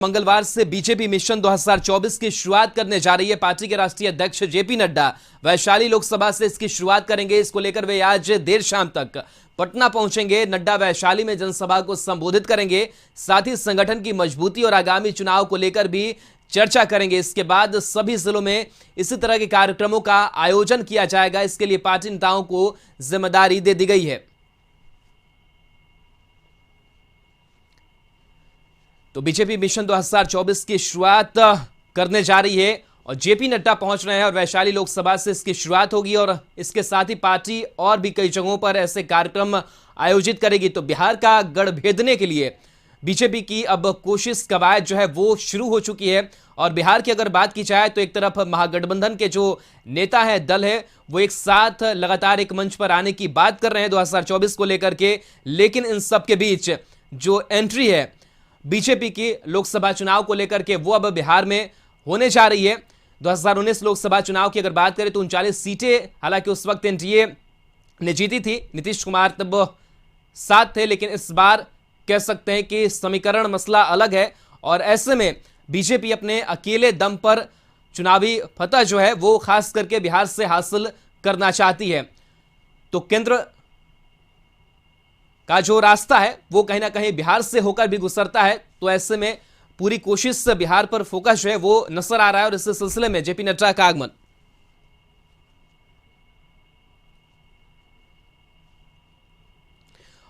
मंगलवार से BJP mission 2024 की शुरुआत करने जा रही है। पार्टी के राष्ट्रीय अध्यक्ष जेपी नड्डा वैशाली लोकसभा से इसकी शुरुआत करेंगे। इसको लेकर वे आज देर शाम तक पटना पहुंचेंगे। नड्डा वैशाली में जनसभा को संबोधित करेंगे, साथ ही संगठन की मजबूती और आगामी चुनाव को लेकर भी चर्चा करेंगे। इसके बाद सभी जिलों में इसी तरह के कार्यक्रमों का आयोजन किया जाएगा। इसके लिए पार्टी नेताओं को जिम्मेदारी दे दी गई है। तो बीजेपी मिशन 2024 की शुरुआत करने जा रही है और जेपी नड्डा पहुंच रहे हैं और वैशाली लोकसभा से इसकी शुरुआत होगी और इसके साथ ही पार्टी और भी कई जगहों पर ऐसे कार्यक्रम आयोजित करेगी। तो बिहार का गढ़ भेदने के लिए बीजेपी की अब कोशिश कवायद जो है वो शुरू हो चुकी है। और बिहार की अगर बात की जाए तो एक तरफ महागठबंधन के जो नेता है, दल है, वो एक साथ लगातार एक मंच पर आने की बात कर रहे हैं 2024 को लेकर के, लेकिन इन सब के बीच जो एंट्री है बीजेपी की लोकसभा चुनाव को लेकर के वो अब बिहार में होने जा रही है। 2019 लोकसभा चुनाव की अगर बात करें तो 39 सीटें हालांकि उस वक्त एनडीए ने जीती थी। नीतीश कुमार तब साथ थे, लेकिन इस बार कह सकते हैं कि समीकरण मसला अलग है और ऐसे में बीजेपी अपने अकेले दम पर चुनावी फतह जो है वो खास करके बिहार से हासिल करना चाहती है। तो केंद्र का जो रास्ता है वो कहीं ना कहीं बिहार से होकर भी गुजरता है। तो ऐसे में पूरी कोशिश से बिहार पर फोकस जो है वो नजर आ रहा है और इस सिलसिले में जेपी नड्डा का आगमन।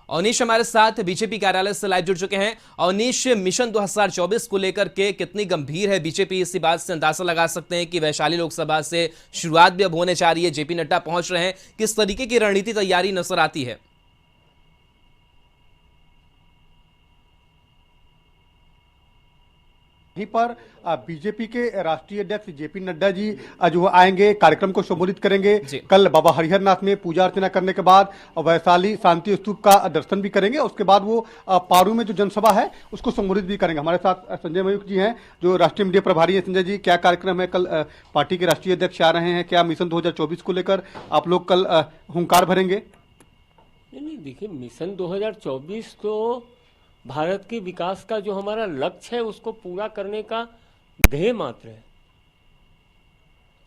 अवनीश हमारे साथ बीजेपी कार्यालय से लाइव जुड़ चुके हैं। अवनीश, मिशन 2024 को लेकर के कितनी गंभीर है बीजेपी, इसी बात से अंदाजा लगा सकते हैं कि वैशाली लोकसभा से शुरुआत भी अब होने जा रही है, जेपी नड्डा पहुंच रहे हैं, किस तरीके की रणनीति तैयारी नजर आती है? वहीं पर बीजेपी के राष्ट्रीय अध्यक्ष जेपी नड्डा जी जो आएंगे, कार्यक्रम को संबोधित करेंगे। कल बाबा हरिहर नाथ में पूजा अर्चना करने के बाद वैशाली शांति स्तूप का दर्शन भी करेंगे। उसके बाद वो पारू में जो जनसभा है उसको संबोधित भी करेंगे। हमारे साथ संजय मयूख जी हैं जो राष्ट्रीय मीडिया प्रभारी हैं। संजय जी, क्या कार्यक्रम है? कल पार्टी के राष्ट्रीय अध्यक्ष आ रहे हैं, क्या मिशन 2024 को लेकर आप लोग कल हुंकार भरेंगे? नहीं, देखिए, मिशन 2024 तो भारत के विकास का जो हमारा लक्ष्य है उसको पूरा करने का ध्येय मात्र है।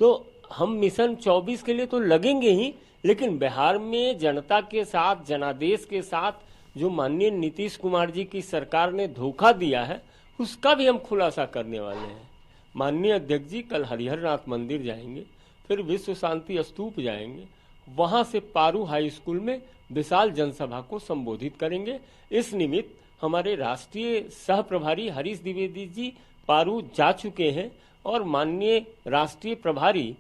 तो हम मिशन 24 के लिए तो लगेंगे ही, लेकिन बिहार में जनता के साथ, जनादेश के साथ जो माननीय नीतीश कुमार जी की सरकार ने धोखा दिया है उसका भी हम खुलासा करने वाले हैं। माननीय अध्यक्ष जी कल हरिहर नाथ मंदिर जाएंगे, फिर विश्व शांति स्तूप जाएंगे, वहां से पारू हाई स्कूल में विशाल जनसभा को संबोधित करेंगे। इस निमित्त हमारे राष्ट्रीय सह प्रभारी हरीश द्विवेदी जी पारू जा चुके हैं और माननीय राष्ट्रीय प्रभारी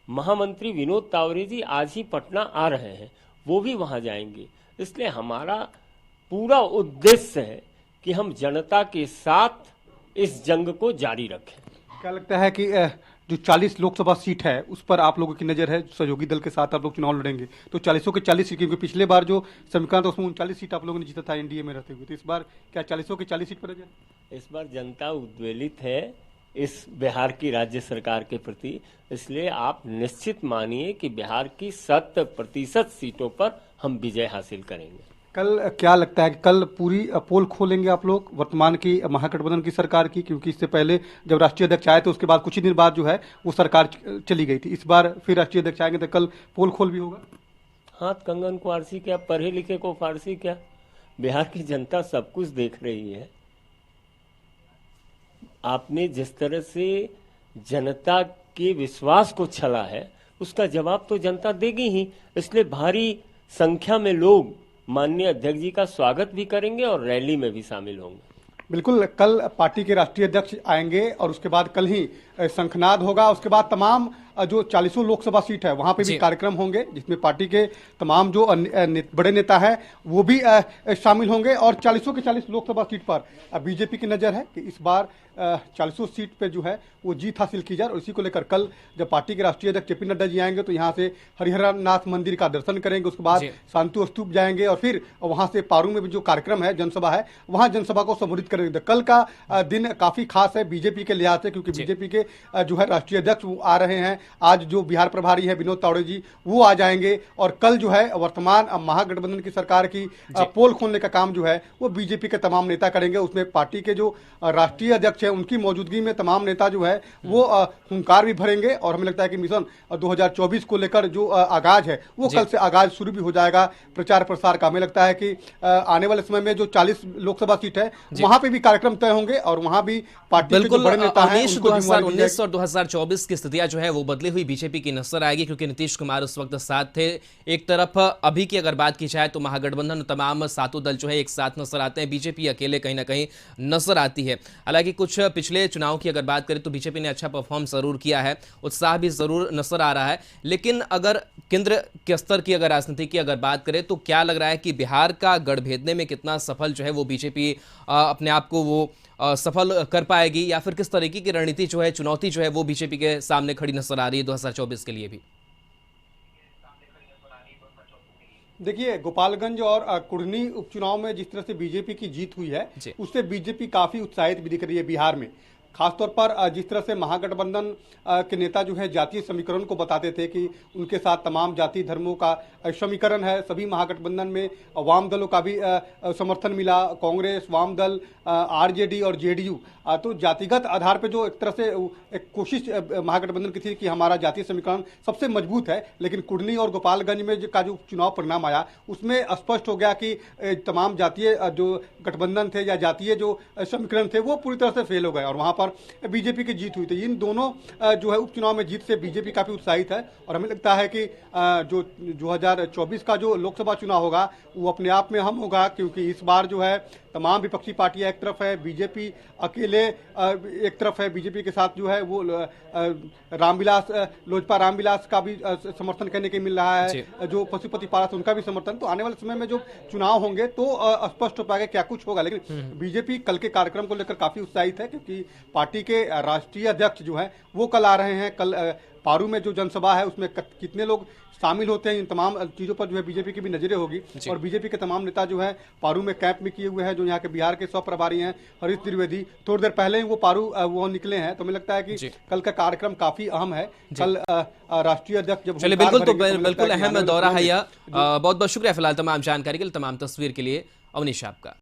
महामंत्री विनोद तावरे जी आज ही पटना आ रहे हैं, वो भी वहां जाएंगे। इसलिए हमारा पूरा उद्देश्य है कि हम जनता के साथ इस जंग को जारी रखें। क्या लगता है कि जो 40 लोकसभा सीट है उस पर आप लोगों की नज़र है? सहयोगी दल के साथ आप लोग चुनाव लड़ेंगे तो 40 के 40 सीट, क्योंकि पिछले बार जो समीकरण था उसमें 39 सीट आप लोगों ने जीता था एनडीए में रहते हुए, तो इस बार क्या 40 के 40 सीट पर नजर? इस बार जनता उद्वेलित है इस बिहार की राज्य सरकार के प्रति, इसलिए आप निश्चित मानिए कि बिहार की 100% सीटों पर हम विजय हासिल करेंगे। कल क्या लगता है कि कल पूरी पोल खोलेंगे आप लोग वर्तमान की महागठबंधन की सरकार की? क्योंकि इससे पहले जब राष्ट्रीय अध्यक्ष आए तो उसके बाद कुछ ही दिन बाद जो है वो सरकार चली गई थी। इस बार फिर राष्ट्रीय अध्यक्ष आएंगे तो कल पोल खोल भी होगा। हाथ कंगन को आरसी क्या, पढ़े लिखे को फारसी क्या, बिहार की जनता सब कुछ देख रही है। आपने जिस तरह से जनता के विश्वास को छला है उसका जवाब तो जनता देगी ही। इसलिए भारी संख्या में लोग माननीय अध्यक्ष जी का स्वागत भी करेंगे और रैली में भी शामिल होंगे। बिल्कुल, कल पार्टी के राष्ट्रीय अध्यक्ष आएंगे और उसके बाद कल ही शंखनाद होगा। उसके बाद तमाम जो 40 लोकसभा सीट है वहां पे भी कार्यक्रम होंगे जिसमें पार्टी के तमाम जो बड़े नेता है वो भी शामिल होंगे। और 40 के 40 लोकसभा सीट पर बीजेपी की नज़र है कि इस बार 40 सीट पे जो है वो जीत हासिल की जाए। और इसी को लेकर कल जब पार्टी के राष्ट्रीय अध्यक्ष जेपी नड्डा जी आएंगे तो यहाँ से हरिहर नाथ मंदिर का दर्शन करेंगे, उसके बाद शांति स्तूप जाएंगे और फिर वहाँ से पारू में भी जो कार्यक्रम है, जनसभा है, वहाँ जनसभा को संबोधित करेंगे। कल का दिन काफ़ी खास है बीजेपी के लिहाज से, क्योंकि बीजेपी के जो है राष्ट्रीय अध्यक्ष वो आ रहे हैं आज जो बिहार प्रभारी है विनोद तावड़े जी, वो आ जाएंगे और कल जो है वर्तमान महागठबंधन की सरकार की पोल खोलने का काम जो है वो बीजेपी के तमाम नेता करेंगे। उसमें पार्टी के जो राष्ट्रीय अध्यक्ष है उनकी मौजूदगी में तमाम नेता जो है वो हुंकार भी भरेंगे और हमें लगता है कि मिशन 2024 को लेकर जो आगाज है वो कल से आगाज शुरू भी हो जाएगा प्रचार प्रसार का। हमें लगता है कि आने वाले समय में जो 40 लोकसभा सीट है वहां पे भी कार्यक्रम तय होंगे और वहां भी पार्टी के जो बड़े नेता हैं उनको 2019 और 2024 की स्थितियां जो है वो बदली हुई बीजेपी की नजर आएगी, क्योंकि नीतीश कुमार उस वक्त साथ थे। एक तरफ अभी की अगर बात की जाए तो महागठबंधन तमाम सातों दल जो है एक साथ नजर आते हैं, बीजेपी अकेले कहीं ना कहीं नजर आती है। हालांकि कुछ पिछले चुनाव की अगर बात करें तो बीजेपी ने अच्छा परफॉर्म जरूर किया है, उत्साह भी जरूर नजर आ रहा है, लेकिन अगर केंद्र के स्तर की अगर राजनीति की अगर बात करें तो क्या लग रहा है कि बिहार का गढ़ भेदने में कितना सफल जो है वो बीजेपी अपने आप को वो सफल कर पाएगी, या फिर किस तरीके की रणनीति जो है चुनौती जो है वो बीजेपी के सामने खड़ी नजर आ रही है 2024 के लिए भी? देखिए, गोपालगंज और कुढ़नी उपचुनाव में जिस तरह से बीजेपी की जीत हुई है उससे बीजेपी काफी उत्साहित भी दिख रही है बिहार में। खासतौर पर जिस तरह से महागठबंधन के नेता जो है जातीय समीकरण को बताते थे कि उनके साथ तमाम जाति धर्मों का समीकरण है, सभी महागठबंधन में वाम दलों का भी समर्थन मिला, कांग्रेस, वाम दल, आरजेडी और जेडीयू। तो जातिगत आधार पर जो एक तरह से एक कोशिश महागठबंधन की थी कि हमारा जातीय समीकरण सबसे मजबूत है, लेकिन कुढ़नी और गोपालगंज में का जो चुनाव परिणाम आया उसमें स्पष्ट हो गया कि तमाम जातीय जो गठबंधन थे या जातीय जो समीकरण थे वो पूरी तरह से फेल हो गए और वहाँ पर बीजेपी की जीत हुई थी। इन दोनों जो है उपचुनाव में जीत से बीजेपी काफी उत्साहित है और हमें लगता है कि जो 2024 का जो लोकसभा चुनाव होगा वो अपने आप में अहम होगा, क्योंकि इस बार जो है तमाम विपक्षी पार्टियां एक तरफ है, बीजेपी अकेले एक तरफ है। बीजेपी के साथ जो है वो रामविलास लोजपा रामविलास का भी समर्थन करने के मिल रहा है, जो पशुपति पारस उनका भी समर्थन। तो आने वाले समय में जो चुनाव होंगे तो स्पष्ट हो पाएगा क्या कुछ होगा, लेकिन बीजेपी कल के कार्यक्रम को लेकर काफी उत्साहित है, क्योंकि पार्टी के राष्ट्रीय अध्यक्ष जो है वो कल आ रहे हैं। कल पारू में जो जनसभा है उसमें कितने लोग शामिल होते हैं, इन तमाम चीजों पर जो है बीजेपी की भी नजरें होगी और बीजेपी के तमाम नेता जो है पारू में कैंप में किए हुए हैं। जो यहाँ के बिहार के सौ प्रभारी हैं हरीश द्विवेदी, थोड़ी देर पहले ही वो पारू वो निकले हैं। तो मुझे लगता है कि कल का कार्यक्रम काफी अहम है। कल राष्ट्रीय अध्यक्ष जब चलिए बिल्कुल अहम दौरा है यह। बहुत बहुत शुक्रिया फिलहाल तमाम जानकारी के लिए, तमाम तस्वीर के लिए अवनीश आपका।